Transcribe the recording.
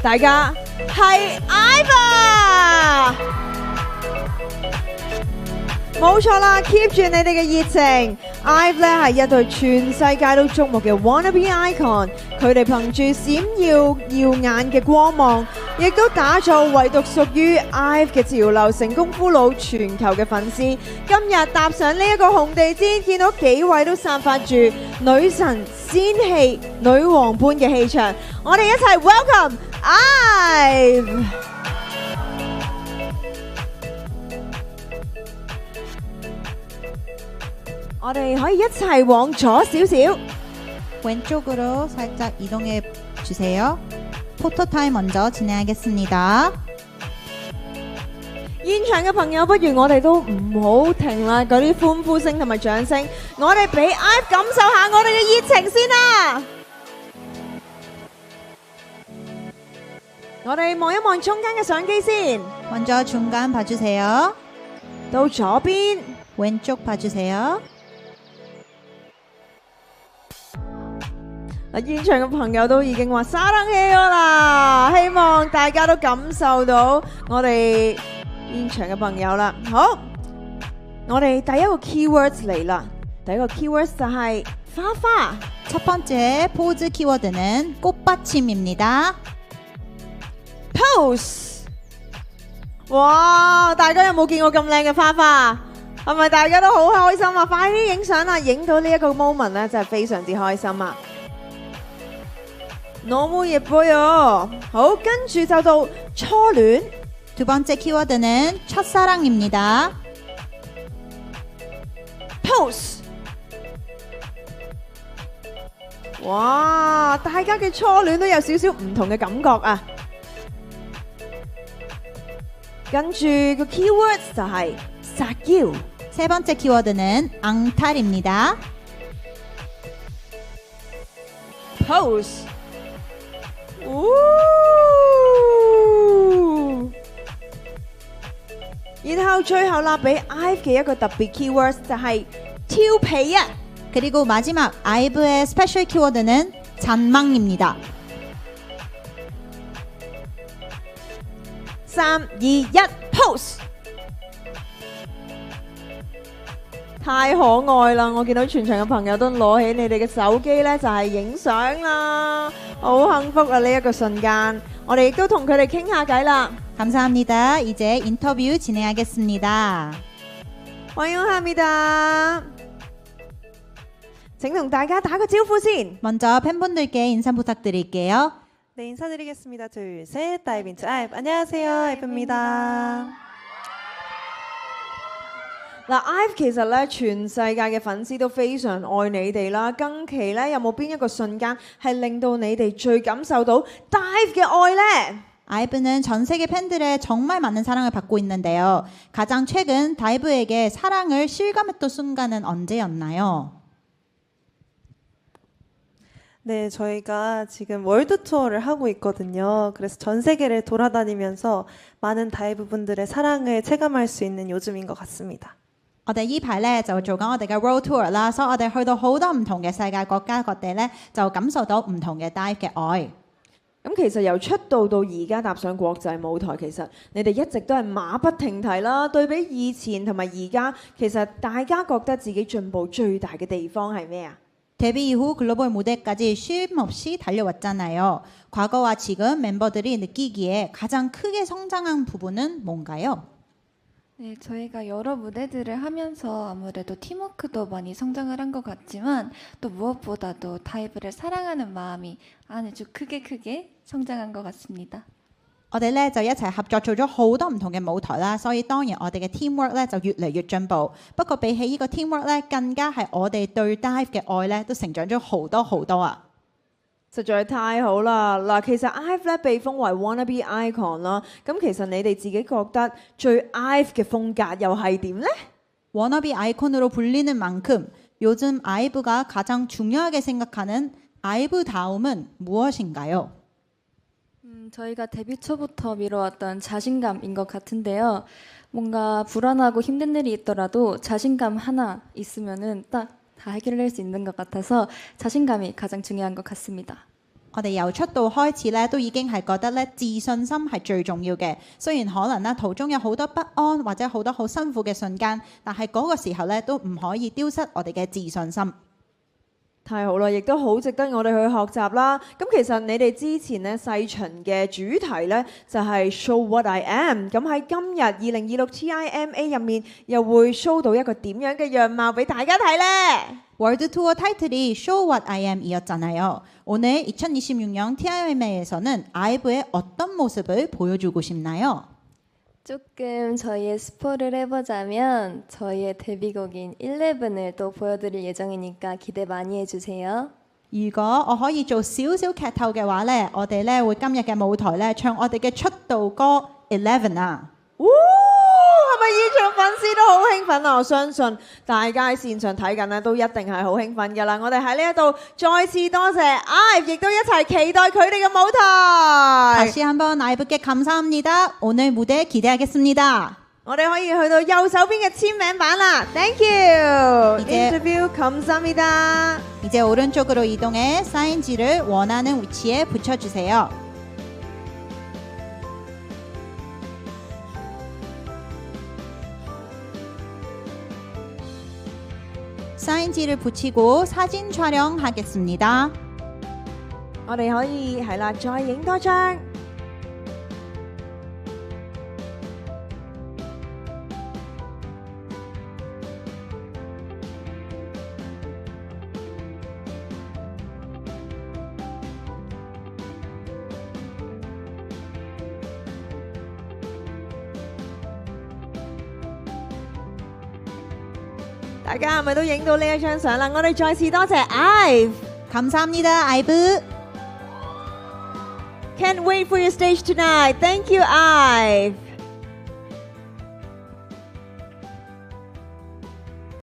大家係 IVE， 冇錯啦 ，keep 住你哋嘅熱情。IVE 咧係一隊全世界都矚目嘅 wannabe icon， 佢哋憑住閃耀耀眼嘅光芒，亦都打造唯獨屬於 IVE 嘅潮流，成功俘虜全球嘅粉絲。今日踏上呢一個紅地毯，見到幾位都散發住女神仙氣、女王般嘅氣場，我哋一齊 welcome IVE。我哋可以一齊往左少少。 왼쪽으로 살짝 이동해 주세요. 포토타임 먼저 진행하겠습니다. 現場嘅朋友，不如我哋都唔好停啦，嗰啲歡呼聲同埋掌聲，我哋俾 IVE 感受下我哋嘅熱情先啦。我哋望一望中間嘅相機先， 먼저 중간 봐주세요. 到左邊， 왼쪽 봐주세요. 現場嘅朋友都已經話沙冷氣咗啦，希望大家都感受到我哋現場嘅朋友啦。好，我哋第一個 keywords 嚟啦，第一個 keywords 就係花花。 첫 번째 포즈 키워드는 꽃받침입니다. pose， 哇！大家有冇見過咁靚嘅花花？係咪大家都好開心啊？快啲影相啦！影到呢一個 moment 咧，真係非常之開心啊！ 너무 예뻐요。 好，跟住就到初戀。 두 번째 키워드는 첫사랑입니다. pose， 哇！大家嘅初戀都有少少唔同嘅感覺啊！跟住個 keywords 就係撒嬌。 세 번째 키워드는 앙탈입니다. pose， 然後最後啦，俾 IVE 嘅一個特別 keywords 就係挑皮啊！ 그리고 마지막 아이브의 스페셜 키워드는 잔망입니다. 3、2、1 pose， 太可愛啦！我見到全場嘅朋友都攞起你哋嘅手機呢，就係影相啦，好幸福啊！呢一個瞬間，我哋亦都同佢哋傾下偈啦。 감사합니다. 이제 인터뷰 진행하겠습니다. 환영합니다. 請同大家打個招呼先。 먼저 팬분들께 인사 부탁드릴게요. 네, 인사드리겠습니다. 둘, 셋, 다이브 인투 IVE. 안녕하세요, IVE입니다. 嗱，IVE其實咧，全世界嘅粉絲都非常愛你哋啦。近期咧，有冇邊一個瞬間係令到你哋最感受到 IVE 嘅愛呢？ 아이브는 전 세계 팬들의 정말 많은 사랑을 받고 있는데요. 가장 최근 다이브에게 사랑을 실감했던 순간은 언제였나요? 네, 저희가 지금 월드 투어를 하고 있거든요. 그래서 전 세계를 돌아다니면서 많은 다이브 분들의 사랑을 체감할 수 있는 요즘인 것 같습니다. 我哋依排咧就做緊我哋嘅 World Tour 啦，所以我哋去到好多唔同嘅世界國家各地咧，就感受到唔同嘅 Dive 嘅愛。咁其實由出道到而家踏上國際舞台，其實你哋一直都係馬不停蹄啦。對比以前同埋而家，其實大家覺得自己進步最大嘅地方係咩啊？ 데뷔 이후 글로벌 무대까지 쉼 없이 달려왔잖아요. 과거와 지금 멤버들이 느끼기에 가장 크게 성장한 부분은 뭔가요? 네, 저희가 여러 무대들을 하면서 아무래도 팀워크도 많이 성장을 한 것 같지만 또 무엇보다도 다이브를 사랑하는 마음이 아주 크게 성장한 것 같습니다. 我哋咧就一齊合作做咗好多唔同嘅舞台啦，所以當然我哋嘅 teamwork 咧就越嚟越進步。不過比起呢個 teamwork 咧，更加係我哋對 Dive 嘅愛咧都成長咗好多啊！實在太好啦！嗱，其實 IVE 咧被封為 wannabe icon 啦，咁其實你哋自己覺得最 IVE 嘅風格又係點呢？ 워너비 아이콘으로 불리는 만큼 요즘 아이브가 가장 중요하게 생각하는 아이브다움은 무엇인가요? 저희가 데뷔 초부터 미뤄왔던 자신감인 것 같은데요. 뭔가 불안하고 힘든 일이 있더라도 자신감 하나 있으면은 딱 다 해결할 수 있는 것 같아서 자신감이 가장 중요한 것 같습니다. 我哋由出道開始咧，都已經係覺得咧自信心係最重要嘅。雖然可能咧途中有好多不安或者好多好辛苦嘅瞬間，但係嗰個時候咧都唔可以丟失我哋嘅自信心。太好啦，亦都好值得我哋去學習啦。咁其實你哋之前咧細巡嘅主題咧就係 Show What I Am。咁喺今日2026 TIMA 入面又會 show 到一個點樣嘅樣貌俾大家睇呢？ 월드 투어 타이틀이 Show What I Am이었잖아요. 오늘 2026년 TIMA에서는 아이브의 어떤 모습을 보여주고 싶나요? 조금 저희의 스포를 해보자면 저희의 데뷔곡인 11을 또 보여드릴 예정이니까 기대 많이 해주세요. 如果我可以做少少劇透嘅話呢，我哋呢會今日嘅舞台呢唱我哋嘅出道歌 11啊！係咪現場粉絲都好興奮啊？我相信大家喺線上睇緊呢都一定係好興奮㗎啦！我哋喺呢一度再次多謝 IVE， 亦都一齊期待佢哋嘅舞台。 다시 한번 아이브께 감사합니다. 오늘 무대 기대하겠습니다. 我哋可以去到右手邊嘅簽名版啦 ，Thank you。 이제 Interview 감사합니다。 이제 오른쪽으로 이동해 사인지를 원하는 위치에 붙여주세요. 사인지를 붙이고 사진 촬영하겠습니다. 我哋可以係啦，再影多張。大家係咪都影到呢一張相啦？我哋再次多謝 IVE。 감사합니다, 아이브. Can't wait for your stage tonight. Thank you, IVE.